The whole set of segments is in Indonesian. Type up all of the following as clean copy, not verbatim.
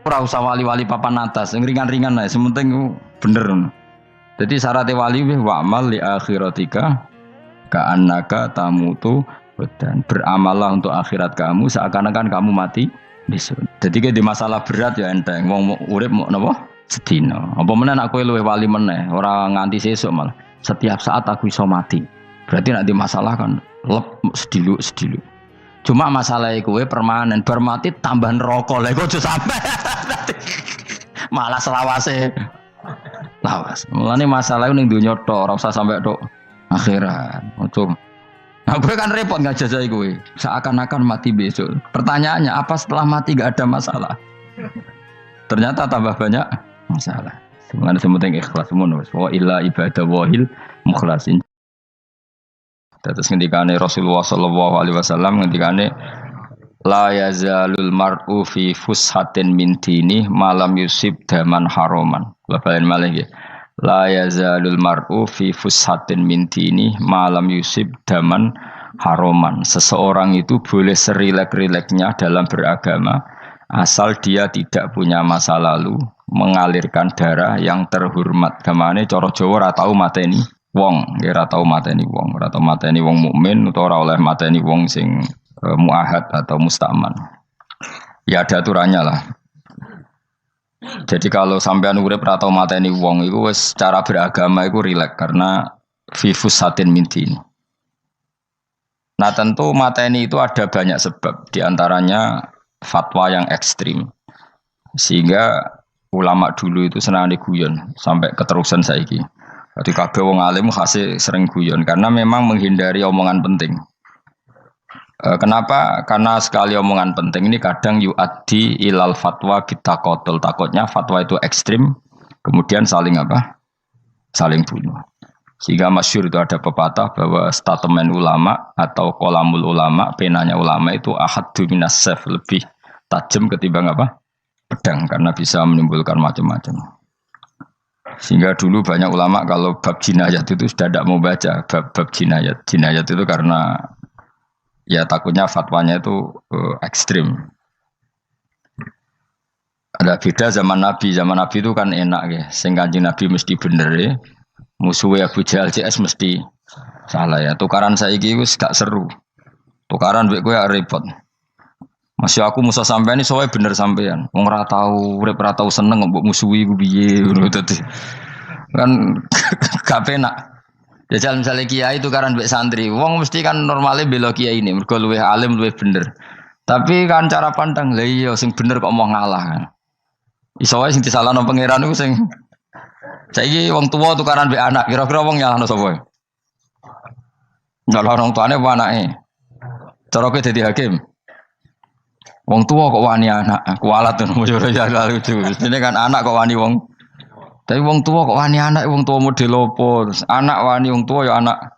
ora usah wali-wali papan atas, ringan-ringan ae, sementing bener. Jadi syarat wali wa amal li akhiratika ka'annaka tamutu dan beramallah untuk akhirat kamu seakan-akan kamu mati besok. Jadi di masalah berat ya enteng, wong urip mau napa? Sedina. Apa meneh nek kowe luwih wali meneh, ora nganti sesuk malah. Setiap saat aku iso mati. Berarti nek di masalah kan lep sediluk. Cuma masalah kowe permanen, bar mati tambah neraka. Lha kok aja sampe. Malah selawase. Lawas. Mulane masalah ning donya tok, ora usah sampe tok akhirat. Ojo. Nah, gue kan repot ngajajai gue. Seakan-akan mati besok. Pertanyaannya, apa setelah mati gak ada masalah? Ternyata tambah banyak masalah. Sebenarnya semuanya ikhlas semua. Wa illa ibadah wahil mukhlasin. Terus ngendikane Rasulullah sallallahu alaihi wasallam ngendikane la yazalul mar'u fi fushatin min dini malam yusib daman haroman. Bapak malih ya. La yazalul mar'u fi fushatin min dini malam yusib daman haroman. Seseorang itu boleh serilek-rileknya dalam beragama asal dia tidak punya masa lalu mengalirkan darah yang terhormat. Gamane cara Jawa ora tau mateni wong, ora tau mateni wong, ora tau mateni wong mukmin utawa ora oleh mateni wong sing muahad atau mustaman. Ya ada aturannya lah. Jadi kalau sampean urip ora tau mateni wong iku wis cara beragama iku rileks karena fifus satin mintin. Nah tentu mateni itu ada banyak sebab, diantaranya fatwa yang ekstrim. Sehingga ulama dulu itu senang diguyon sampai keterusan saiki. Jadi kabeh wong alim khase sering guyon karena memang menghindari omongan penting. Kenapa? Karena sekali omongan penting ini kadang yu'addi ilal fatwa kita kotul. Takutnya fatwa itu ekstrim, kemudian saling apa? Saling bunuh. Sehingga masyhur itu ada pepatah bahwa statement ulama atau kolamul ulama, penanya ulama itu ahaddu minas sayf, lebih tajam ketimbang apa? Pedang, karena bisa menimbulkan macam-macam. Sehingga dulu banyak ulama kalau bab jinayat itu sudah tidak mau baca bab jinayat. Jinayat itu karena ya takutnya fatwanya itu ekstrim. Ada beda zaman Nabi itu kan enak ya. Sing Kanjeng Nabi mesti bener ya. Musuhnya Abu Jahal CS mesti salah ya. Tukaran saiki wis gak seru. Tukaran mbek kowe repot. Masih aku musuh sampean ini soalnya bener sampean. Wong ora tau urip ora tau seneng mbok musuhi ku piye ngono dadi. Kan gak penak. Jajal misalnya kiai itu karena mbek santri, wong mesti kan normalnya bela kiai ini, mergo luwih alim luwih bener. Tapi kan cara pandang, lah iya sing bener kok mau ngalah kan. Iso wae sing disalahno pangeran iku sing saiki wong tuwa tukaran mbek anak, kira-kira wong nyalahno sapa? Nyalahno wong tuane apa anake? Cara kowe dadi hakim. Wong tuwa kok wani anak, kualat ngono yo ya lucu. Mestine kan anak kok wani wong. Tapi wong tua kok wani anak, wong tua model opo? Anak wani wong tua ya anak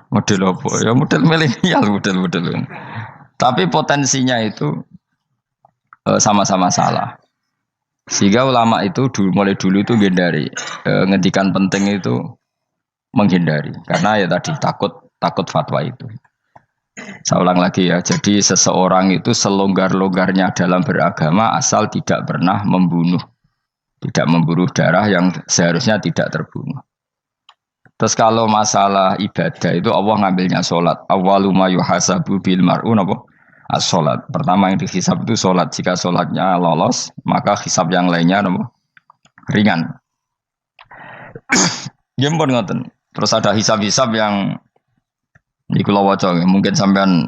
model opo? Ya model milenial, model. Tapi potensinya itu sama-sama salah. Sehingga ulama itu mulai dulu itu menghindari ngendikan penting itu menghindari. Karena ya tadi takut fatwa itu. Saya ulang lagi ya. Jadi seseorang itu selonggar-longgarnya dalam beragama asal tidak pernah membunuh. Tidak memburu darah yang seharusnya tidak terbunuh. Terus kalau masalah ibadah itu Allah ngambilnya sholat. Awwalu ma yuhasabu bil mar'u napa? As-sholat. Pertama yang dihisab itu sholat. Jika sholatnya lolos, maka hisab yang lainnya napa? Ringan. Jempol ngoten. Terus ada hisab-hisab yang di kula waca mungkin sampean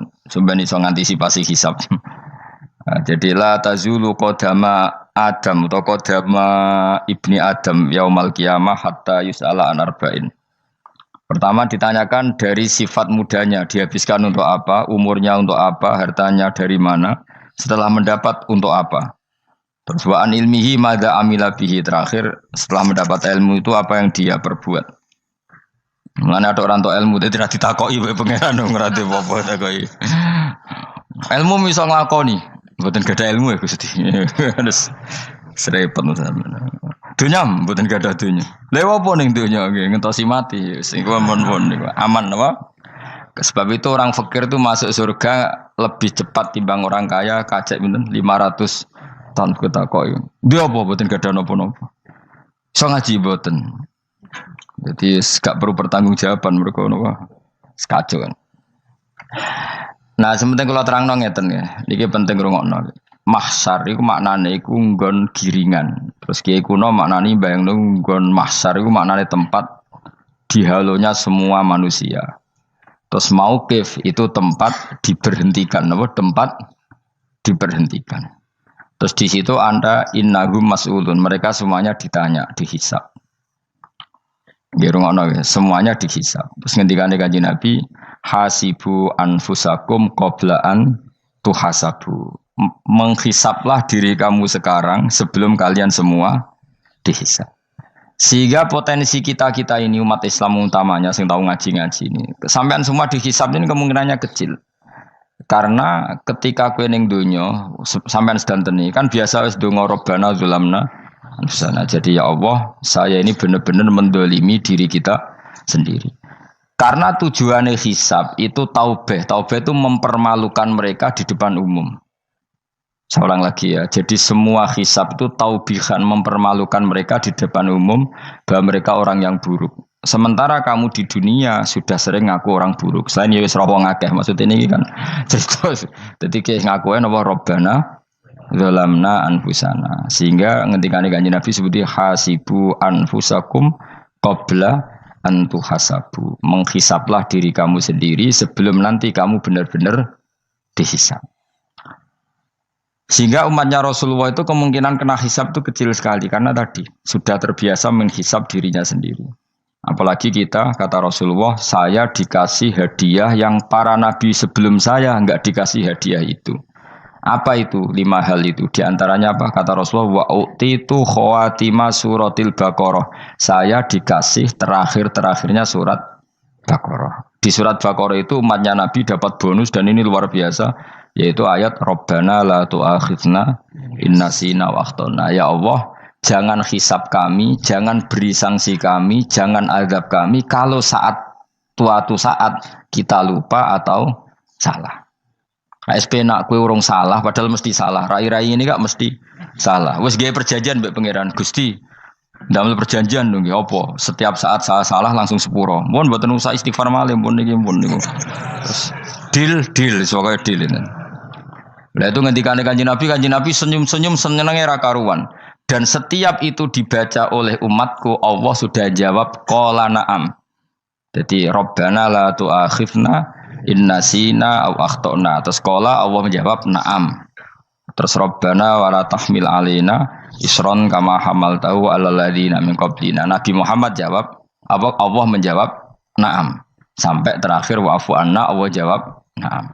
iso ngantisipasi hisab. Nah, jadilah tazulu qadama Adam atau qadama ibni Adam yaumal qiyamah hatta yus'ala an arba'in. Pertama ditanyakan dari sifat mudanya, dihabiskan untuk apa, umurnya untuk apa, hartanya dari mana, setelah mendapat untuk apa. Terus wa an ilmihi madza amila bihi, terakhir setelah mendapat ilmu itu apa yang dia perbuat. Mulane ada orang tok ilmu tidak ditakoki wae pangeran ora apa takoki. Ilmu iso nglakoni. Mboten gadah ilmu ya Gusti. Terus serepet sampean. Dunya mboten gadah dunya. Lha apa ning dunya nggih ngentosi mati sing mon-mon niku aman apa? Sebab itu orang fakir itu masuk surga lebih cepat timbang orang kaya kacek pinten 500 tan kita koi. Dia apa boten gak ada nopo-nopo. So ngaji boten. Jadi gak perlu pertanggungjawaban mereka nopo. Sekacau kan. Nah, sementing kalau terang ngeten ya. Niki penting rungokno. Mahsyar iku maknane iku nggon giringan. Terus kiai kuno maknane bayangno nggon mahsyar iku maknane tempat dihalonya semua manusia. Terus mauqif itu tempat diberhentikan, apa tempat diberhentikan. Terus di situ Anda innahum mas'ulun, mereka semuanya ditanya, dihisab. Semuanya dihisab. Terus ngendikane Kanjeng Nabi, hasibu anfusakum qabla an tuhasabu. Menghisaplah diri kamu sekarang sebelum kalian semua dihisab. Sehingga potensi kita ini umat Islam utamanya yang tahu ngaji-ngaji ini, sampean semua dihisab ini kemungkinannya kecil. Karena ketika kowe ning donya sampean sedanteni kan biasa wis donga Rabbana zulamna anfusana. Jadi ya Allah, saya ini benar-benar mendolimi diri kita sendiri. Karena tujuannya hisab itu taubah. Taubah itu mempermalukan mereka di depan umum. Saya ulang lagi ya. Jadi semua hisab itu taubihan, mempermalukan mereka di depan umum bahwa mereka orang yang buruk. Sementara kamu di dunia sudah sering ngaku orang buruk. Selain ya wis rawong akeh, maksud ini kan cerita. Jadi kayak ngakuin apa Rabbana zalamna anfusana. Sehingga ngendikane Kanjeng Nabi sebuti hasibu anfusakum qabla an tuhasabu. Menghisaplah diri kamu sendiri sebelum nanti kamu benar-benar dihisab. Sehingga umatnya Rasulullah itu kemungkinan kena hisab itu kecil sekali karena tadi sudah terbiasa menghisab dirinya sendiri. Apalagi kita, kata Rasulullah, saya dikasih hadiah yang para nabi sebelum saya enggak dikasih hadiah itu. Apa itu? 5 hal itu. Di antaranya apa? Kata Rasulullah, wa utitu khawatima suratil Baqarah. Saya dikasih terakhir-terakhirnya surat Baqarah. Di surat Baqarah itu umatnya Nabi dapat bonus dan ini luar biasa, yaitu ayat Rabbana la tu'akhidna innasina wa akhtana. Ya Allah, jangan hisab kami, jangan beri sanksi kami, jangan azab kami kalau suatu saat kita lupa atau salah. KSP nak kue urung salah, padahal mesti salah. Rai-rai ini gak mesti salah. Wes gawe perjanjian mbek pangeran Gusti. Dalam perjanjian dong, apa? Setiap saat saya salah langsung sepuro. Mohon buatan usah istighfar malih, mohon niki, mohon niku. Deal, soalnya deal ini. Lah itu ngendikane Kanjeng Nabi senyum-senyum senengnya ra karuan. Dan setiap itu dibaca oleh umatku, Allah sudah jawab qala na'am. Jadi Rabbana la tu'akhifna innasina aw akhtana. Terus qala Allah menjawab na'am. Terus Rabbana wa la tahmil alaina isron kama hamaltahu alal ladzina min qablina. Nabi Muhammad jawab, Allah menjawab na'am. Sampai terakhir wa'fu anna, Allah jawab na'am.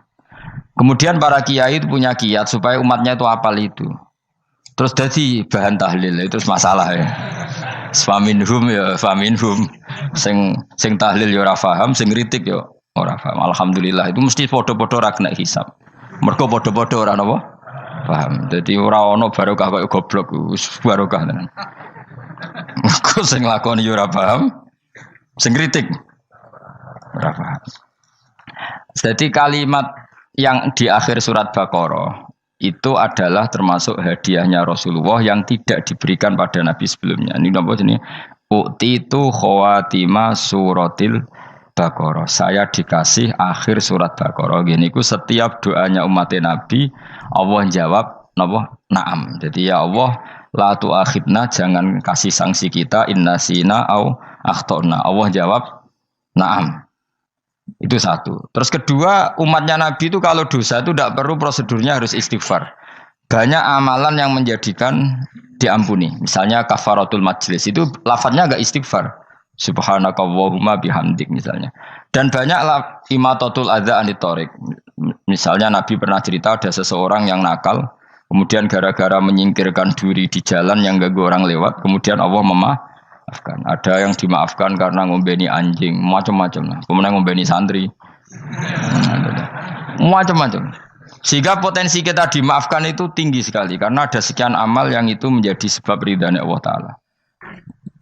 Kemudian para kiai itu punya kiat supaya umatnya itu hafal itu. Terus jadi bahan tahlil itu masalah ya. Faminhum ya faminhum. Sing tahlil ya ora paham, sing kritik ya ora paham. Alhamdulillah itu mesti padha-padha ra kena hisab. Mergo padha-padha ora napa? Paham. Jadi ora ono barokah kaya goblok wis barokah tenan. Mergo sing lakoni ya ora paham, sing kritik ora paham. Jadi kalimat yang di akhir surat Baqarah itu adalah termasuk hadiahnya Rasulullah yang tidak diberikan pada Nabi sebelumnya. Ini apa ini? Utitu khawatima suratil Baqarah. Saya dikasih akhir surat Baqarah. Gini ku setiap doanya umat Nabi Allah jawab napa? Na'am. Jadi ya Allah la tu'akhidna, jangan kasih sanksi kita innasina au akhtana. Allah jawab na'am. Itu satu. Terus kedua, umatnya Nabi itu kalau dosa itu tidak perlu prosedurnya harus istighfar. Banyak amalan yang menjadikan diampuni. Misalnya kafaratul majlis itu lafadznya agak istighfar. Subhanakallahumma bihamdik misalnya. Dan banyak imatatul adza anit thoriq. Misalnya Nabi pernah cerita ada seseorang yang nakal, kemudian gara-gara menyingkirkan duri di jalan yang ganggu orang lewat, kemudian Allah memaafkan. Ada yang dimaafkan karena ngombeni anjing, macam-macam lah. Kemudian ngombeni santri, macam-macam. Sehingga potensi kita dimaafkan itu tinggi sekali karena ada sekian amal yang itu menjadi sebab ridhanya Allah Taala.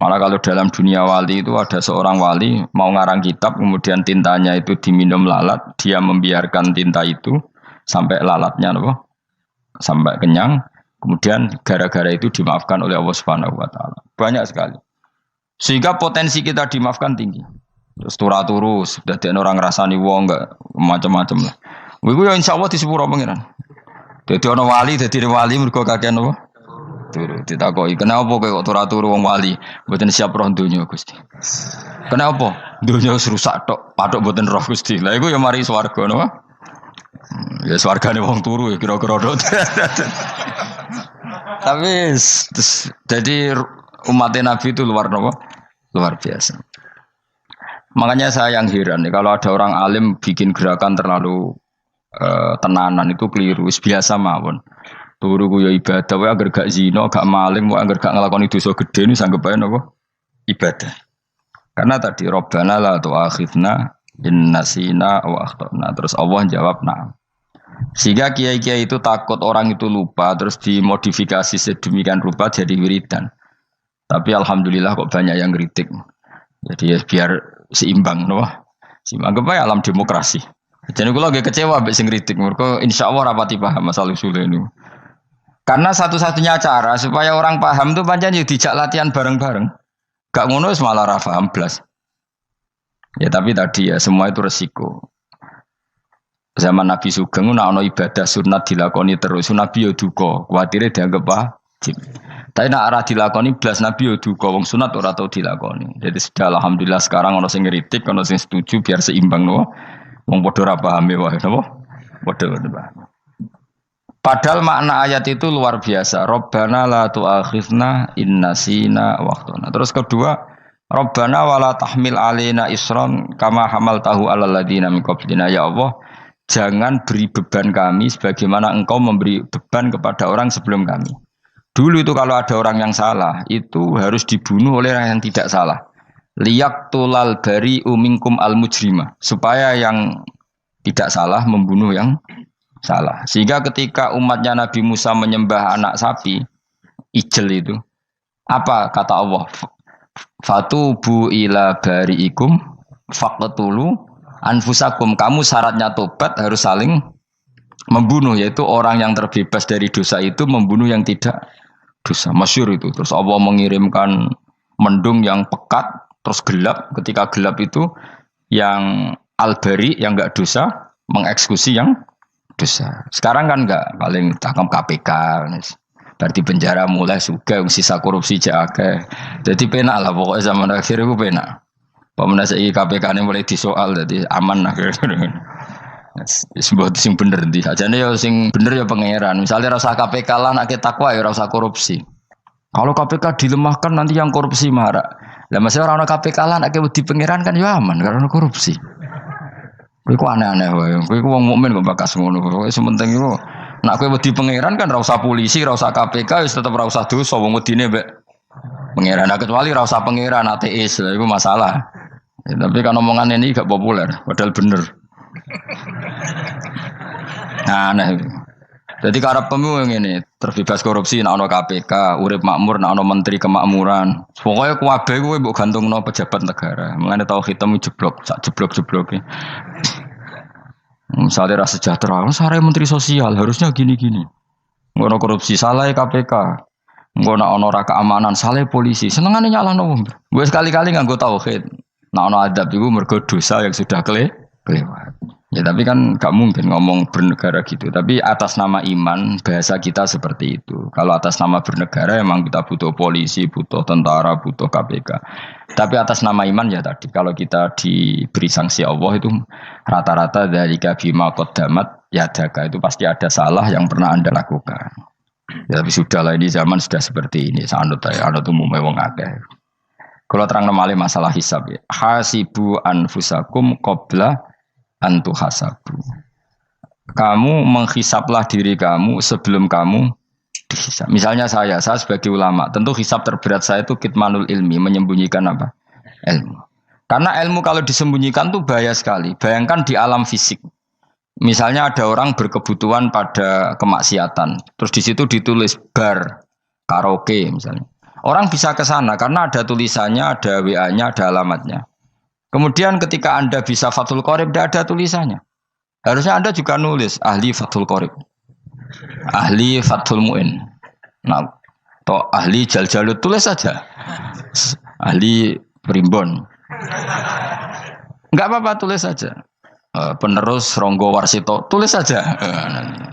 Malah kalau dalam dunia wali itu ada seorang wali mau ngarang kitab, kemudian tintanya itu diminum lalat, dia membiarkan tinta itu sampai lalatnya sampai kenyang. Kemudian gara-gara itu dimaafkan oleh Allah Subhanahu wa taala. Banyak sekali. Sehingga potensi kita dimaafkan tinggi. Terus turu sudah ada orang rasani wong enggak macam-macam lah. Iku ya insyaallah disepuro pangeran. Dadi ana wali mergo kakean apa? Turu ditakoki, "Kenapa kowe kok turu wong wali? Mboten siap roh donya, Gusti." "Kenapa?" "Donya wis rusak tok, patok mboten roh, Gusti." Lah iku ya mari swarga napa? Ya swargane wong turu ya kira-kira tok. Tapi jadi umat Nabi itu luar biasa. Makanya saya yang heran kalau ada orang alim bikin gerakan terlalu tenanan itu keliru. Biasa mawon. Turu ku ya ibadah, wae agar gak zina, gak maling, wae agar gak nglakoni dosa gedhe ini sanggep ae napa? Ibadah. Karena tadi Rabbana la tu'akhidna in nasina wa akhtana. Terus Allah jawab na'am. Sehingga kiai-kiai itu takut orang itu lupa terus dimodifikasi sedemikian rupa jadi wiridan. Tapi alhamdulillah kok banyak yang kritik. Jadi ya biar seimbang, no? Seimbang apa alam demokrasi. Jadi kalau lagi kecewa ambek sing kritik, mergo insyaallah rapati paham masalah usul ini. Karena satu-satunya cara supaya orang paham itu pancen yo dijak latihan bareng-bareng. Gak ngono wis malah ra paham blas. Ya tapi tadi ya semua itu resiko. Zaman Nabi Sugeng ana ibadah sunat dilakoni terus Nabi yo duka, kuwatire dianggap wajib. Tapi nek ora dilakoni blas Nabi yo duka, wong sunat ora tau dilakoni. Jadi sudah alhamdulillah sekarang ana sing ngritik, ana sing setuju biar seimbang no. Wong padha ora pahame wae napa? Padha paham. Padahal makna ayat itu luar biasa. Rabbana la tu'akhidna in nasina wa akhtana. Terus kedua, Rabbana wala tahmil alaina isran kama hamaltahu alal ladina min qablina. Ya Allah, jangan beri beban kami sebagaimana Engkau memberi beban kepada orang sebelum kami. Dulu itu kalau ada orang yang salah, itu harus dibunuh oleh orang yang tidak salah. Liyaqtulal bari'u minkum al mujrima. Supaya yang tidak salah membunuh yang salah. Sehingga ketika umatnya Nabi Musa menyembah anak sapi, ijel itu, apa kata Allah? Fatubu ila bari'ikum faqtulu anfusakum. Kamu syaratnya tobat harus saling membunuh, yaitu orang yang terbebas dari dosa itu membunuh yang tidak dosa. Masyhur itu. Terus Allah mengirimkan mendung yang pekat, terus gelap. Ketika gelap itu yang al-bari yang enggak dosa mengeksekusi yang dosa. Sekarang kan enggak, paling tangkap KPK. Berarti penjara mulai suka sisa korupsi jaga. Jadi penak lah pokoknya zaman akhir itu penak. Pemenang saya KPK ini mulai disoal jadi aman akhirnya. Sebuah sing bener di. Ajane ya sing bener ya pangeran. Misalnya rasa KPK lah nak takwa ya rasa korupsi. Kalau KPK dilemahkan nanti yang korupsi marah. Lah masih orang KPK lah nak di pangeran kan ya aman karena korupsi. Kowe ku aneh-aneh wae. Kowe ku wong mukmin kok bakas ngono. Kowe sementing iku nak kowe wedi pangeran kan ra usah polisi, ra usah KPK wis tetep ra usah dosa wong wedine mbek pangeran. Nah, kecuali ra usah pangeran ateis, lha iku masalah. Ya, tapi kan omongan ini gak populer, padahal bener. Nah, aneh. Jadi karep pemilu ngene, terbebas korupsi nek ana KPK, urip makmur nek ana menteri kemakmuran. Pokoke kuwabe kuwi mbok gantungno pejabat negara. Mengane tau hitam jeblok, sak jeblok-jebloke. Misalnya rasa sejahtera, sare menteri sosial harusnya gini-gini. Ngono korupsi salah KPK. Ngono ana ora keamanan salah polisi. Senengane nyalahno wong. Gue sekali-kali nganggo tauhid. Nek ana adab iku mergo dosa yang sudah kelewat. Ya tapi kan gak mungkin ngomong bernegara gitu. Tapi atas nama iman bahasa kita seperti itu. Kalau atas nama bernegara emang kita butuh polisi, butuh tentara, butuh KPK. Tapi atas nama iman ya tadi. Kalau kita diberi sanksi Allah itu rata-rata dari bima qaddamat yadaka itu pasti ada salah yang pernah Anda lakukan. Ya, tapi sudahlah ini zaman sudah seperti ini. Sanut umumnya wong akeh. Kalau terang namanya masalah hisab ya. Hasibu anfusakum qabla antu hasabu. Kamu menghisaplah diri kamu sebelum kamu dihisap. Misalnya saya sebagai ulama, tentu hisap terberat saya itu kitmanul ilmi, menyembunyikan apa? Ilmu. Karena ilmu kalau disembunyikan tuh bahaya sekali. Bayangkan di alam fisik. Misalnya ada orang berkebutuhan pada kemaksiatan, terus di situ ditulis bar, karaoke misalnya. Orang bisa ke sana karena ada tulisannya, ada WA-nya, ada alamatnya. Kemudian ketika Anda bisa Fathul Qorib, tidak ada tulisannya. Harusnya Anda juga nulis ahli Fathul Qorib, ahli Fathul Mu'in. Nah, toh ahli jal-jalut tulis saja. Ahli primbon. Enggak apa-apa tulis saja. Penerus Ronggo Warsito tulis saja.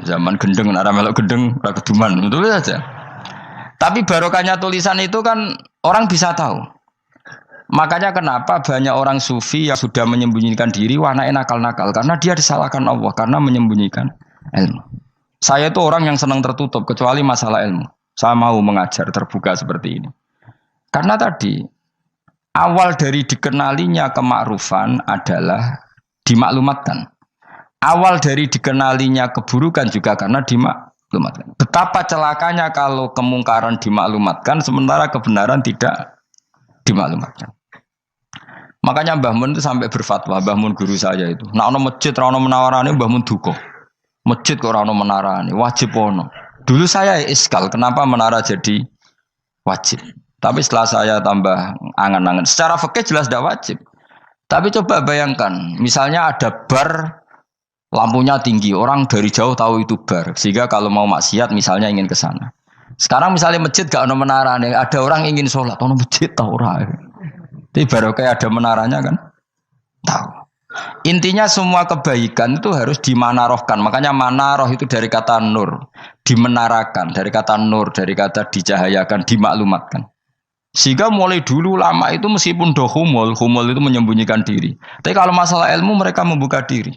Zaman gendeng, nara melok gendeng, rakeduman, tulis saja. Tapi barokahnya tulisan itu kan orang bisa tahu. Makanya kenapa banyak orang sufi yang sudah menyembunyikan diri, wanaknya nakal-nakal karena dia disalahkan Allah karena menyembunyikan ilmu. Saya itu orang yang senang tertutup kecuali masalah ilmu. Saya mau mengajar terbuka seperti ini. Karena tadi awal dari dikenalinya kemakrufan adalah dimaklumatkan. Awal dari dikenalinya keburukan juga karena dimaklumatkan. Betapa celakanya kalau kemungkaran dimaklumatkan sementara kebenaran tidak dimaklumatkan. Makanya Mbah Mun itu sampai berfatwa, Mbah Mun guru saya itu. Nah ono masjid ra ono menawarane Mbah Mun duka. Masjid kok ora ono menarane, wajib ono. Dulu saya iskal kenapa menara jadi wajib. Tapi setelah saya tambah angan-angan, secara fikih jelas tidak wajib. Tapi coba bayangkan, misalnya ada bar, lampunya tinggi, orang dari jauh tahu itu bar, sehingga kalau mau maksiat misalnya ingin ke sana. Sekarang misalnya masjid gak ada menara, ada orang ingin sholat, ada masjid tahu orang. Tapi baru kayak ada menaranya kan, tahu. Intinya semua kebaikan itu harus dimanarohkan, makanya manaroh itu dari kata nur, dimenarakan, dari kata nur, dari kata dicahayakan, dimaklumatkan. Sehingga mulai dulu lama itu meskipun humul itu menyembunyikan diri. Tapi kalau masalah ilmu mereka membuka diri.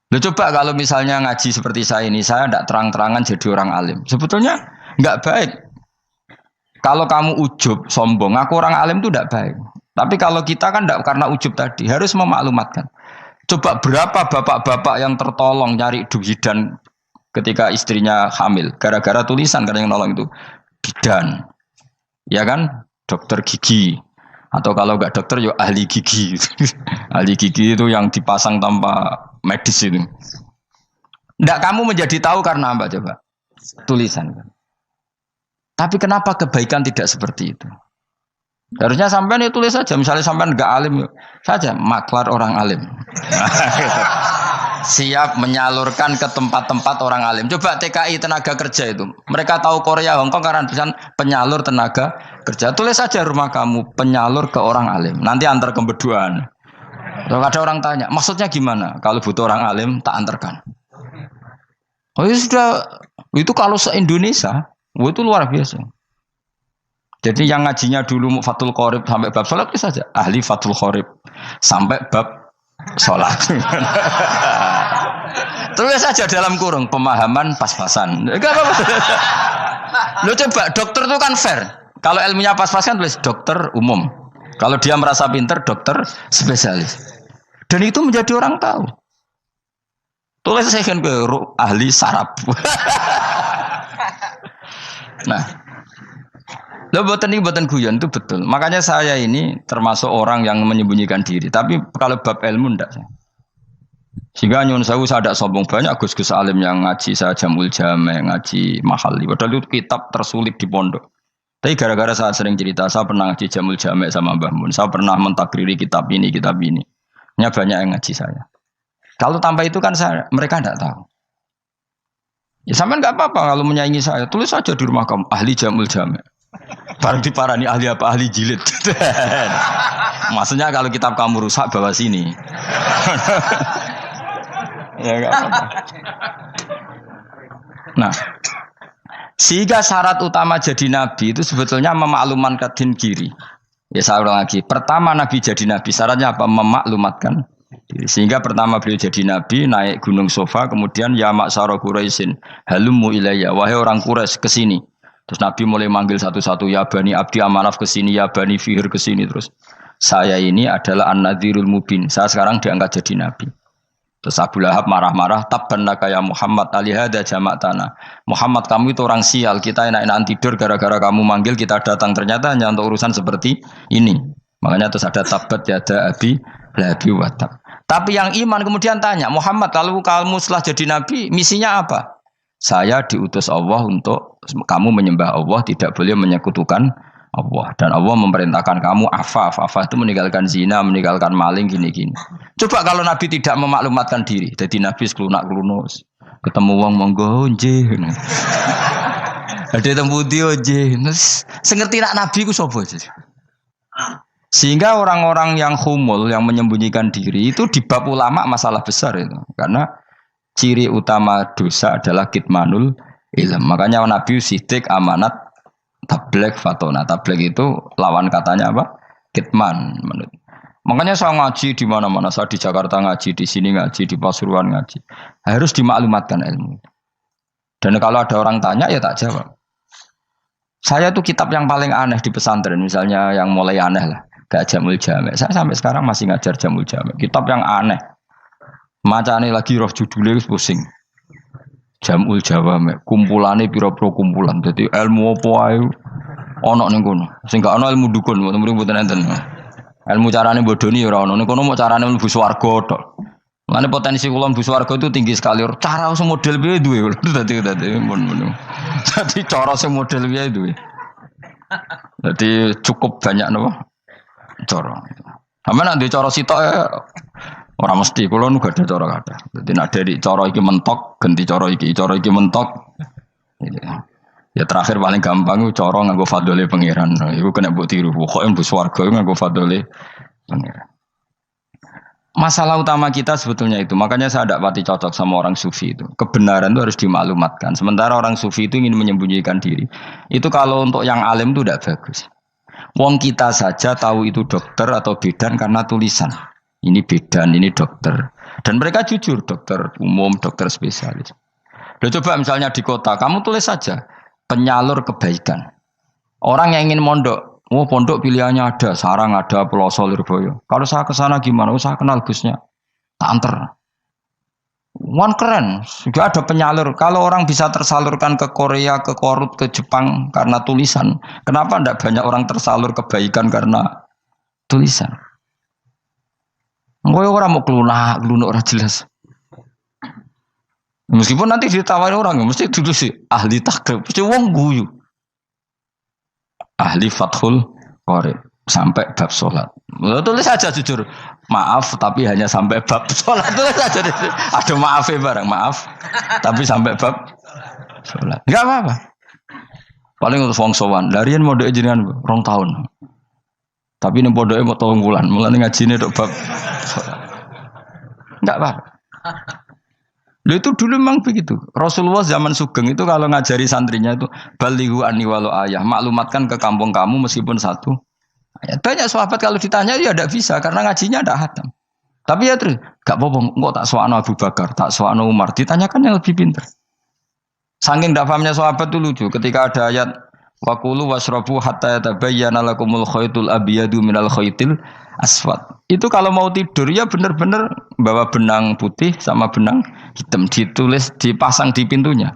Loh coba kalau misalnya ngaji seperti saya ini, saya tidak terang-terangan jadi orang alim. Sebetulnya nggak baik. Kalau kamu ujub, sombong, aku orang alim itu tidak baik. Tapi kalau kita kan tidak karena ujub tadi, harus memaklumatkan. Coba berapa bapak-bapak yang tertolong nyari bidan ketika istrinya hamil. Gara-gara tulisan, karena yang nolong itu bidan. Ya kan, dokter gigi atau kalau enggak dokter ya ahli gigi. Ahli gigi itu yang dipasang tanpa medis itu. Enggak kamu menjadi tahu karena apa coba? Tulisan. Tapi kenapa kebaikan tidak seperti itu? Harusnya sampean ya tulis saja. Misalnya sampean enggak alim saja, maklar orang alim. Siap menyalurkan ke tempat-tempat orang alim. Coba TKI tenaga kerja itu. Mereka tahu Korea, Hongkong karena tulisan penyalur tenaga kerja. Tulis saja rumah kamu penyalur ke orang alim. Nanti antar kembeduan. Kalau ada orang tanya, maksudnya gimana? Kalau butuh orang alim tak antarkan. Oh ya sudah. Itu kalau se-Indonesia, itu luar biasa. Jadi yang ngajinya dulu Fathul Qorib sampai bab sholat itu saja. Ahli Fathul Qorib sampai bab sholat. Tulis saja dalam kurung pemahaman pas-pasan. Enggak apa-apa. Lo coba dokter itu kan fair. Kalau ilmunya pas-pasan tulis dokter umum. Kalau dia merasa pinter dokter spesialis. Dan itu menjadi orang tahu. Tulis saya kan ke ahli saraf. Nah, lo buatan guyon itu betul. Makanya saya ini termasuk orang yang menyembunyikan diri. Tapi kalau bab ilmu enggak. Sehingga nyun saya tidak sombong banyak gus-gus alim yang ngaji saya jamul jame, ngaji mahali. Padahal itu kitab tersulit di pondok. Tapi gara-gara saya sering cerita, saya pernah ngaji jamul jame sama Mbah Mun. Saya pernah mentakriri kitab ini. Hanya banyak yang ngaji saya. Kalau tanpa itu kan mereka tidak tahu. Ya sampean nggak apa-apa kalau menyaingi saya. Tulis saja di rumah kamu ahli jamul jame. Barang diparani ahli apa? Ahli jilid. Maksudnya kalau kitab kamu rusak bawa sini. Ya enggak apa-apa. Nah, sehingga syarat utama jadi nabi itu sebetulnya memaklumatkan din kiri. Ya saya ulang lagi. Pertama nabi jadi nabi syaratnya apa? Memaklumatkan diri. Sehingga pertama beliau jadi nabi naik gunung Sofa, kemudian ya maksara Quraisyin halummu ilayya, wahai orang Quraisy ke sini. Terus Nabi mulai manggil satu-satu, ya Bani Abdi Amanaf ke sini, ya Bani Fihir ke sini. Terus saya ini adalah An-Nadhirul Mubin. Saya sekarang diangkat jadi nabi. Terus Abu Lahab marah-marah, tabban laka ya Muhammad alihada jama'tana. Muhammad kamu itu orang sial, kita enak-enakan tidur gara-gara kamu manggil kita datang, ternyata hanya untuk urusan seperti ini. Makanya terus ada tabat yada abi labi watab. Tapi yang iman kemudian tanya, Muhammad kalau kamu setelah jadi nabi, misinya apa? Saya diutus Allah untuk kamu menyembah Allah, tidak boleh menyekutukan Allah. Dan Allah memerintahkan kamu afaf itu meninggalkan zina, meninggalkan maling, gini-gini. Coba kalau Nabi tidak memaklumatkan diri, jadi Nabi seklunak-klunus, ketemu wong monggo nggih. Ada tempat dia terus sengerti nak nabi ku sapa sih. Sehingga orang-orang yang humul yang menyembunyikan diri itu di bab ulama masalah besar itu. Karena ciri utama dosa adalah kitmanul ilm. Makanya Nabi sidik amanat tabligh fatona. Tabligh itu lawan katanya apa? Kitman. Makanya saya ngaji di mana-mana. Saya di Jakarta ngaji, di sini ngaji, di Pasuruan ngaji. Harus dimaklumatkan ilmu. Dan kalau ada orang tanya ya tak jawab. Saya tuh kitab yang paling aneh di pesantren, misalnya yang mulai aneh lah, gak Jamul Jamek. Saya sampai sekarang masih ngajar Jamul Jamek. Kitab yang aneh. Macane lagi roh judulnya pusing. Jamul Jamek, kumpulane pira-pira kumpulan. Jadi ilmu apa ae ana ning kono. Sing gak ana ilmu dukun, mboten enten. Ilmu carane bodoni ora ana. Ning kono mau carane mlebu swarga tok. Lane potensi kula mlebu swarga itu tinggi sekali. Cara sing model piye duwe. Dadi Jadi cara sing model piye duwe. Jadi cukup banyak napa? Cara. Sampe nek ndek cara sitok ora mesti kula nu gak ada cara kathah. Dadi nek dari cara iki mentok ganti cara iki mentok. Ya terakhir paling gampang cara nganggo fadhole pangeran. Iku kena mbok tiru. Pokoke mlebu swarga nganggo fadhole pangeran. Masalah utama kita sebetulnya itu. Makanya saya tidak pati cocok sama orang sufi itu. Kebenaran itu harus dimaklumatkan. Sementara orang sufi itu ingin menyembunyikan diri. Itu kalau untuk yang alim itu tidak bagus. Wong kita saja tahu itu dokter atau bidan karena tulisan. Ini bidan, ini dokter. Dan mereka jujur, dokter umum, dokter spesialis. Loh, coba misalnya di kota, kamu tulis saja penyalur kebaikan. Orang yang ingin mondok. Oh pondok pilihannya ada, Sarang ada, Peloso, Lirboyo. Kalau saya ke sana gimana? Saya kenal Gusnya. Tak anter. One keren, juga ada penyalur. Kalau orang bisa tersalurkan ke Korea, ke Korut, ke Jepang karena tulisan, kenapa tidak banyak orang tersalur kebaikan karena tulisan? Gue orang mau kelunak orang jelas. Meskipun nanti ditawari orang, mesti dulu sih ahli takrib, mesti wong guyu. Ahli Fathul Qorib sampai bab sholat. Tulis saja jujur. Maaf tapi hanya sampai bab sholat. Tulis saja. Ada maafnya bareng. Maaf. Tapi sampai bab sholat. Enggak apa-apa. Paling untuk wong sowan. Larian mau doa jenengan 2 tahun. Tapi ini bodohnya mau 3 bulan. Mulai ngaji ini untuk bab sholat. Enggak apa-apa. Loh itu dulu memang begitu. Rasulullah zaman Sugeng itu kalau ngajari santrinya itu balighu anni walau ayah, maklumatkan ke kampung kamu meskipun 1 ayat. Banyak sahabat kalau ditanya ya tidak bisa karena ngajinya tidak hatam. Tapi ya terus gak apa-apa, kok tak soal Abu Bakar, tak soal Umar, ditanyakan yang lebih pintar. Saking tidak pahamnya sahabat itu lucu ketika ada ayat waqulu wasrabu hatta yatabayyana lakumul khaytul abyadu minal khaytil aswad. Itu kalau mau tidur ya benar-benar bawa benang putih sama benang hitam ditulis dipasang di pintunya.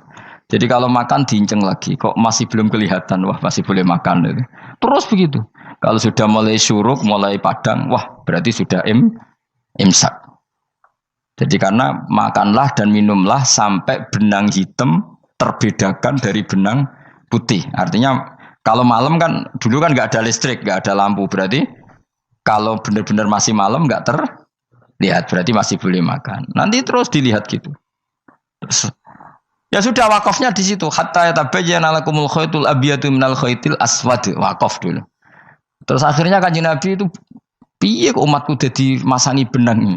Jadi kalau makan diinceng lagi kok masih belum kelihatan wah masih boleh makan gitu. Terus begitu. Kalau sudah mulai syuruk, mulai padang, wah berarti sudah imsak. Jadi karena makanlah dan minumlah sampai benang hitam terbedakan dari benang putih. Artinya kalau malam kan dulu kan nggak ada listrik, nggak ada lampu berarti kalau benar-benar masih malam nggak terlihat berarti masih boleh makan. Nanti terus dilihat gitu. Terus, ya sudah wakafnya di situ. Hatta yatabayyana lakumul khaytul abyadu minal khaytil aswad. Wakaf dulu. Terus akhirnya Kanjeng Nabi itu piye kok umatku dadi masangi benang ini.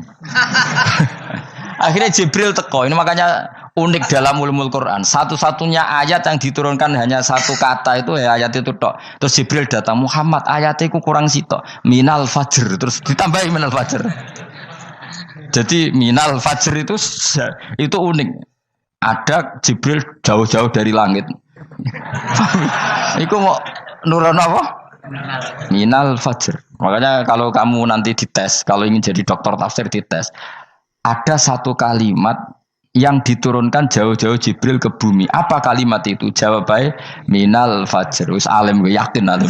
Akhirnya Jibril teko. Ini makanya unik dalam ulumul Quran. Satu-satunya ayat yang diturunkan hanya 1 kata itu ya ayat itu tok. Terus Jibril datang, Muhammad ayatnya itu kurang sitok. Minal fajr. Terus ditambahin minal fajr. Jadi minal fajr itu unik. Ada Jibril jauh-jauh dari langit. Iku mau nurono apa? Minal fajr. Makanya kalau kamu nanti dites, kalau ingin jadi dokter tafsir dites, ada 1 kalimat yang diturunkan jauh-jauh Jibril ke bumi. Apa kalimat itu? Jawab baik minal fajr. Wis alim gue yakin alim.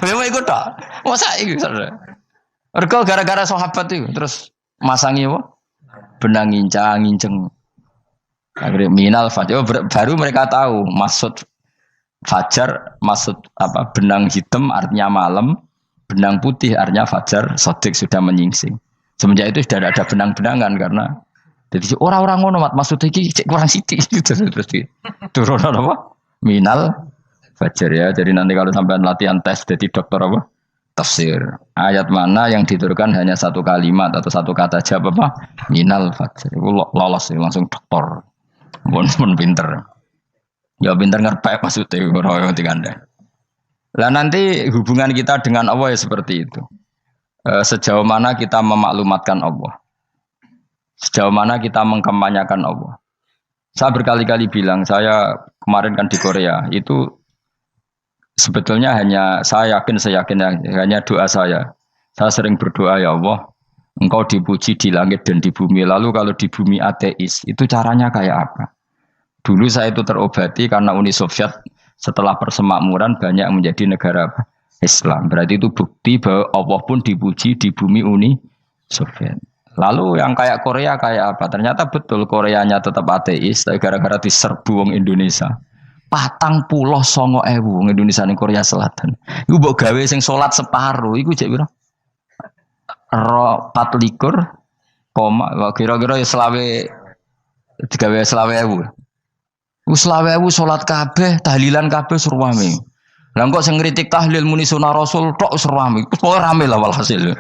Memang ikut tak? Masa itu? Mereka gara-gara sahabat itu terus masangi apa? Benang ngincang. Akhirnya minal fajr. Baru mereka tahu maksud fajar, maksud apa? Benang hitam artinya malam, benang putih artinya fajar. Sodik sudah menyingsing. Semenjak itu sudah ada benang-benangan karena jadi orang-orang ngono mat maksudnya iki kurang sithik gitu terus turun apa? minal fajr ya. Jadi nanti kalau sampai latihan tes jadi dokter apa? Tafsir. Ayat mana yang diturunkan hanya satu kalimat atau satu kata aja apa? Minal fajr. Itu lolos langsung dokter. Pun pinter. Ya pinter ngerpek maksudnya orang yang digandeng. Lah nanti hubungan kita dengan Allah ya seperti itu. Sejauh mana kita memaklumatkan Allah. Sejauh mana kita mengkampanyakan Allah. Saya berkali-kali bilang, saya kemarin kan di Korea, itu sebetulnya saya yakin hanya doa saya. Saya sering berdoa, ya Allah, Engkau dipuji di langit dan di bumi. Lalu kalau di bumi ateis, itu caranya kayak apa? Dulu saya itu terobati karena Uni Soviet setelah persemakmuran banyak menjadi negara Islam. Berarti itu bukti bahwa Allah pun dipuji di bumi Uni Soviet. Lalu yang kayak Korea kayak apa? Ternyata betul Koreanya tetap ateis, tapi gara-gara diserbu wong Indonesia. 49.000 wong Indonesia ning Korea Selatan. Iku mbok gawe sing salat separuh, iku jek pira? 24, kira-kira ya digawe 20.000. Wis 20.000 salat kabeh, tahlilan kabeh surwame. Lah kok sing ngritik tahlil muni sunah Rasul tok surwame. Pokoke rame lah walhasil.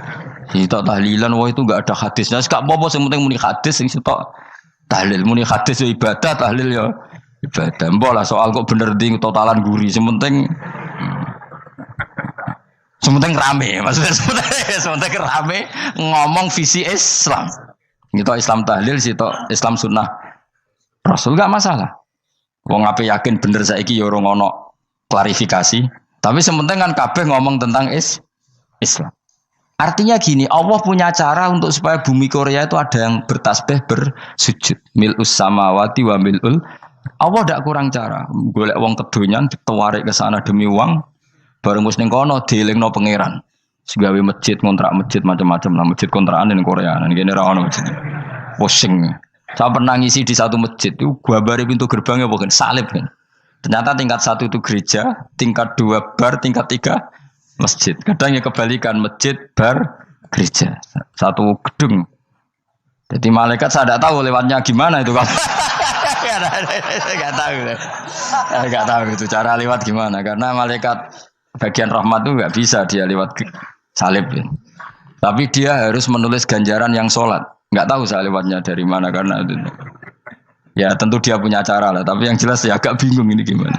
Kita tahlilan wah itu enggak ada hadisnya. Enggak apa-apa sing penting muni hadis sing sitok tahlil muni hadis ya ibadah, tahlil ya ibadah. Mbok lah soal kok bener ding totalan guri sing penting rame. Maksudnya sementing rame ngomong visi Islam. Kita Islam tahlil sitok Islam sunnah Rasul enggak masalah. Wong ape yakin bener saiki ya ora ono klarifikasi. Tapi sementing kan kabeh ngomong tentang Islam. Artinya gini, Allah punya cara untuk supaya bumi Korea itu ada yang bertasbih bersujud. Mil'us samawati wa mil'ul. Allah tidak kurang cara. Golek wong kedonyan ditawarik ke sana demi uang. Bareng wis ning kono dielingno pangeran. Segawe masjid, kontrak masjid macam-macam lah, masjid kontrakan ning Korea. Nang kene ra ono masjid. Pusing. Saya pernah ngisi di satu masjid itu gambare pintu gerbangnya bukan salib kan. Ternyata tingkat 1 itu gereja, tingkat 2 bar, tingkat 3 masjid. Kadang ya kebalikan masjid, bar, gereja. Satu gedung. Jadi malaikat saya tidak tahu lewatnya gimana itu. Enggak tahu itu cara lewat gimana. Karena malaikat bagian rahmat itu enggak bisa dia lewat salib. Ya. Tapi dia harus menulis ganjaran yang sholat. Enggak tahu saya lewatnya dari mana karena itu. Ya tentu dia punya cara lah. Tapi yang jelas ya agak bingung ini gimana.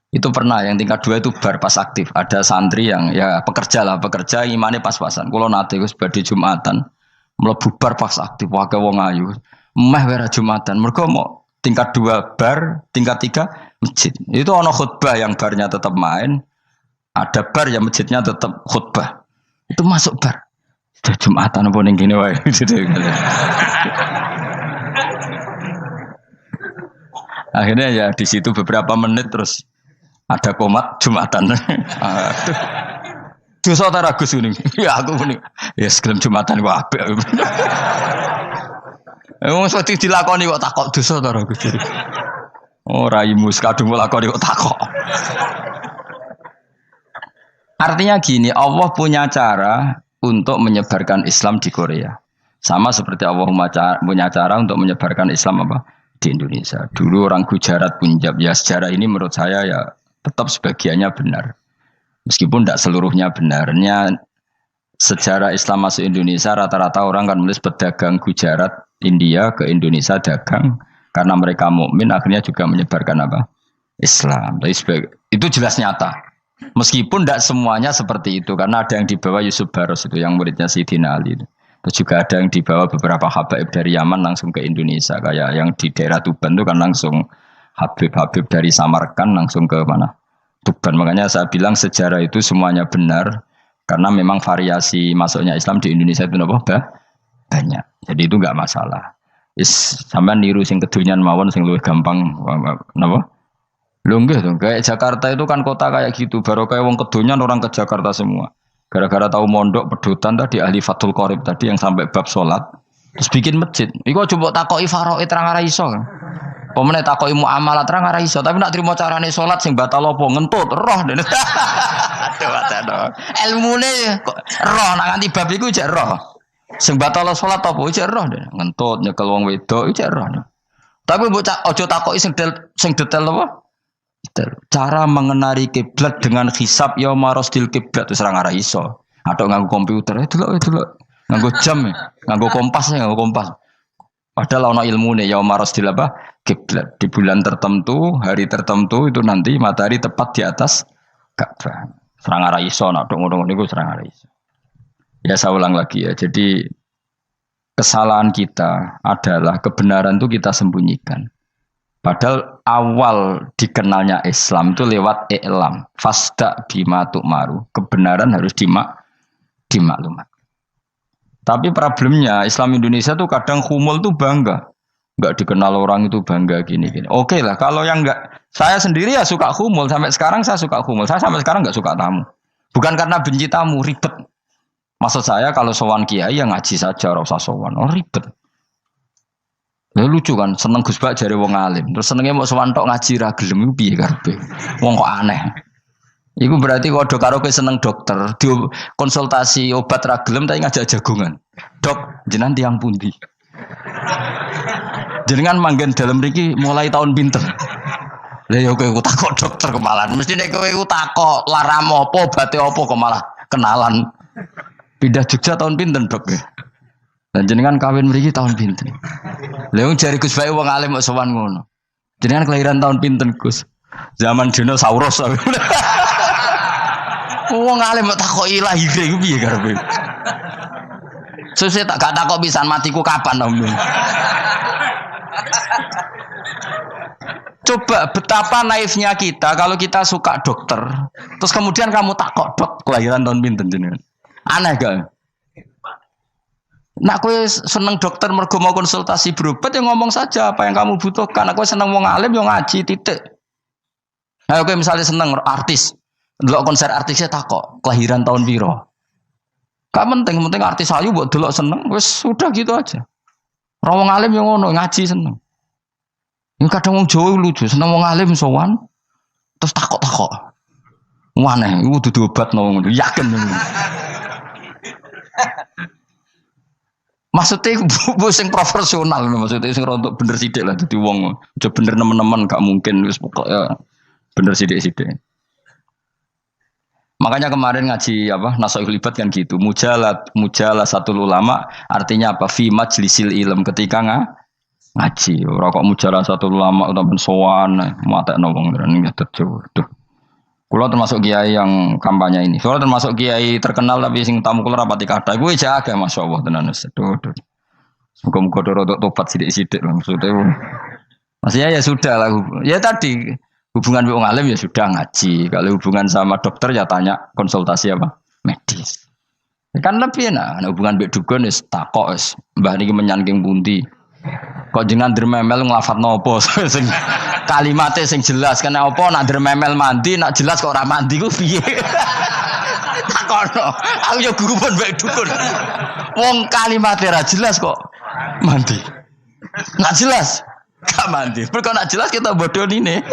Itu pernah yang tingkat 2 itu bar pas aktif. Ada santri yang ya pekerja imannya pas-pasan. Kalau nanti gus badhe Jumatan mlebu bar pas aktif wae wong ayu. Meh wera Jumatan. Mergo mau tingkat 2 bar, tingkat 3 masjid. Itu ono khutbah yang barnya tetap main. Ada bar yang masjidnya tetap khutbah. Itu masuk bar. Itu Jumatan apa ning kene wae. Akhirnya ya di situ beberapa menit terus ada komat Jumatan. Dosa ta Gus ini. Ya aku muni. Ya segelem Jumatan kok apik. Wong mesti dilakoni kok takok dosa ta Gus. Oh raimu kadung lakoni kok takok. Artinya gini, Allah punya cara untuk menyebarkan Islam di Korea. Sama seperti Allah punya cara untuk menyebarkan Islam apa? Di Indonesia. Dulu orang Gujarat, Punjab, ya sejarah ini menurut saya ya tetap sebagiannya benar. Meskipun tidak seluruhnya benarnya sejarah Islam masuk Indonesia rata-rata orang kan menulis pedagang Gujarat, India ke Indonesia dagang karena mereka mukmin akhirnya juga menyebarkan apa? Islam. Itu jelas nyata. Meskipun tidak semuanya seperti itu karena ada yang dibawa Yusuf Baros itu yang muridnya Sayyidina Ali. Terus juga ada yang dibawa beberapa habaib dari Yaman langsung ke Indonesia kayak yang di daerah Tuban itu kan langsung Habib-habib dari Samarkand langsung ke mana? Tuban. Makanya saya bilang sejarah itu semuanya benar karena memang variasi masuknya Islam di Indonesia itu banyak. Jadi itu enggak masalah. Sampean niru sing kedonyan mawon sing luwih gampang napa? Lho nggih to, kayak Jakarta itu kan kota kayak gitu, baru kayak wong kedonyan orang ke Jakarta semua. Gara-gara tahu mondok pedutan tadi ahli Fathul Qorib tadi yang sampai bab salat terus bikin masjid. Iku coba takoki faraid terang ora iso. Pemene takoki muamalah terang ora iso, tapi nak trimo carane salat sing batal apa ngentut roh dene. Aduh. Ilmune kok roh nak nganti bab iku jek roh. Sing batal salat apa jek roh dene. Ngentut nyekel wong wedok jek roh. Tapi mbok ojo takoki sing detail apa? Cara mengenali kiblat dengan hisab ya marosdil kiblat wis ora iso. Atau nganggo komputer, delok. Nganggo jam, nganggo kompas. Padahal ana ilmune ya marosdil apa? Kiblat. Di bulan tertentu, hari tertentu itu nanti matahari tepat di atas Ka'bah. Serang arah iso, nak ngono-ngono niku serang arah iso. Ya saya ulang lagi ya. Jadi kesalahan kita adalah kebenaran itu kita sembunyikan. Padahal awal dikenalnya Islam itu lewat i'lam. Fasda bima tu'maru. Kebenaran harus dimaklumat. Tapi problemnya Islam Indonesia tuh kadang humul tuh bangga. Enggak dikenal orang itu bangga gini. Oke lah, kalau yang enggak, saya sendiri ya suka humul. Sampai sekarang saya suka humul. Saya sampai sekarang enggak suka tamu. Bukan karena benci tamu, ribet. Maksud saya kalau sowan kiai ya ngaji saja, ora usah sowan. Oh ribet. Lha lucu kan, seneng Gus Bak jare wong alim. Terus senenge mau sowan tok ngaji ra gelem iku piye karepe. Wong kok aneh. Iku berarti kalau do karo kowe seneng dokter, di konsultasi obat ra gelem tapi ngajak jagongan. Dok, jenengan tiyang pundi? Jenengan manggen dalam mriki mulai tahun pinter. Lah ya kowe takok dokter kemalan. Mesti nek kowe takok laram apa, obate apa kok malah kenalan. Pindah Jogja tahun pinten, Dok? Dan jenengan kawin mriki tahun pinten. Lha wong jare Gus Bae wong alim kok sowan ngono. Jenengan kelahiran tahun pinten, Gus? Zaman dinosaurus. Wong alim kok takoki lahir iku piye karepe? Sesuk tak gak takok pisan matiku kapan, Om. Coba betapa naifnya kita kalau kita suka dokter, terus kemudian kamu takok, Dok, kelahiran tahun pinten jenengan? Aneh gak? Nak kowe seneng dokter mergo mau konsultasi berobat ya ngomong saja apa yang kamu butuhkan. Aku seneng wong alim yo ngaji titik. Nah, kowe misalnya seneng artis, delok konser artisnya takok kelahiran tahun piro. Gak penting artis ayu mbok delok seneng wis sudah gitu aja. Ora wong alim yo ngono ngaji seneng. Yang kadang wong Jawa lucu, seneng wong alim sowan terus takok-takok. Aneh, iku dudu obat ngono, yakin. Maksudnya bu sing profesional, maksudnya sing rontok bener sidik lah, jadi wong coba bener nemen-nemen gak mungkin wis pokoknya bener sidik-sidik. Makanya kemarin ngaji apa Nasoihul Ibad kan gitu, mujalah satu ulama artinya apa? Fi majlisil ilm ketika ngaji. Ora kok mujalah satu ulama utawa sowan matekno wong ngene tuh. Kulo termasuk kiai yang kampanye ini. Soalnya termasuk kiai terkenal tapi sing tamu kulo rapati kathah. Kuwi jaga masyaallah tenan wis. Muga-muga rodok tobat sithik-sithik lho maksudnya. Maksudnya ya sudah lah. Ya tadi hubungan wong alim ya sudah ngaji. Kalau hubungan sama dokter ya tanya konsultasi apa? Medis. Kan lebih enak. Hubungan mbek dukun wis takok wis. Mbah niki menyangking pundi. Kok jenengan dermemel nglafadzno apa sing kalimatnya sing jelas kena apa nak dermemel mandi nak jelas kok ora mandi ku piye takono aku yo guru pun mbek dukun wong kalimatnya ora jelas kok mandi nak jelas gak mandi perkara nak jelas kita bodoh ini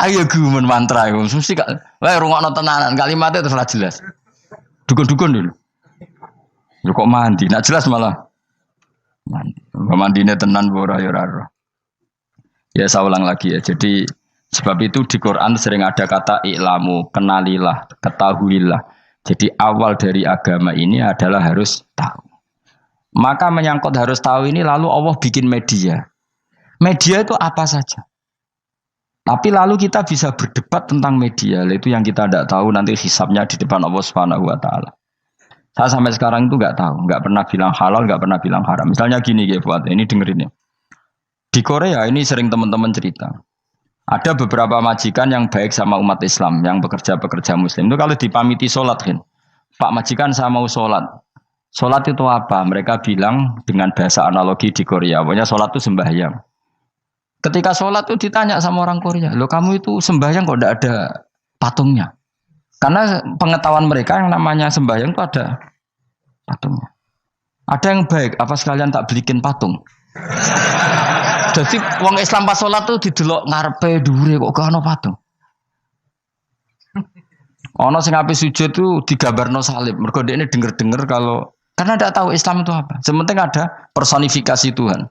ayo guru mantra iku mesti gak wae rungokno tenanan kalimatnya terus ora jelas dukun-dukun dulu yo kok mandi, nak jelas malah mandine tenan ora ya ora. Ya saya ulang lagi ya. Jadi sebab itu di Quran sering ada kata i'lamu, kenalilah, ketahuilah. Jadi awal dari agama ini adalah harus tahu. Maka menyangkut harus tahu ini lalu Allah bikin media. Media itu apa saja. Tapi lalu kita bisa berdebat tentang media, itu yang kita tidak tahu nanti hisabnya di depan Allah Subhanahu wa taala. Saya sampai sekarang itu nggak tahu, nggak pernah bilang halal, nggak pernah bilang haram. Misalnya gini ya buat ini dengerin ya. Di Korea ini sering teman-teman cerita. Ada beberapa majikan yang baik sama umat Islam, yang bekerja Muslim. Itu kalau dipamiti sholat kan, Pak majikan saya mau sholat. Sholat itu apa? Mereka bilang dengan bahasa analogi di Korea, pokoknya sholat itu sembahyang. Ketika sholat itu ditanya sama orang Korea, loh kamu itu sembahyang kok tidak ada patungnya? Karena pengetahuan mereka yang namanya sembahyang itu ada patungnya. Ada yang baik, apa sekalian tak belikin patung? Jadi wong Islam pas sholat tuh didelok ngarepe dhuwure kok gak ono patung. Ono sing ape sujud tuh digambarno salib. Mergo dekne denger-denger kalau Karena tidak tahu Islam itu apa. Sementing ada personifikasi Tuhan.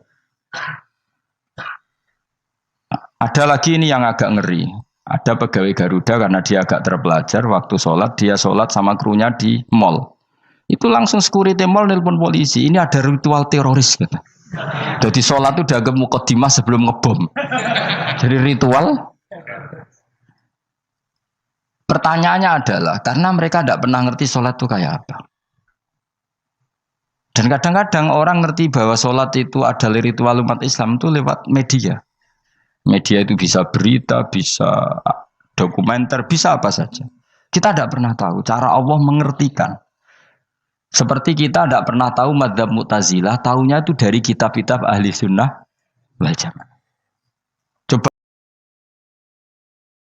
Ada lagi ini yang agak ngeri. Ada pegawai Garuda karena dia agak terpelajar waktu sholat, dia sholat sama krunya di mall. Itu langsung security mall nelpon polisi. Ini ada ritual teroris gitu. Jadi sholat itu udah mukadimah sebelum ngebom. Jadi ritual. Pertanyaannya adalah karena mereka tidak pernah ngerti sholat itu kayak apa. Dan kadang-kadang orang ngerti bahwa sholat itu adalah ritual umat Islam itu lewat media. Media itu bisa berita, bisa dokumenter, bisa apa saja. Kita tidak pernah tahu cara Allah mengertikan. Seperti kita tidak pernah tahu madzhab Mu'tazilah, tahunya itu dari kitab-kitab ahli sunnah wal jamaah.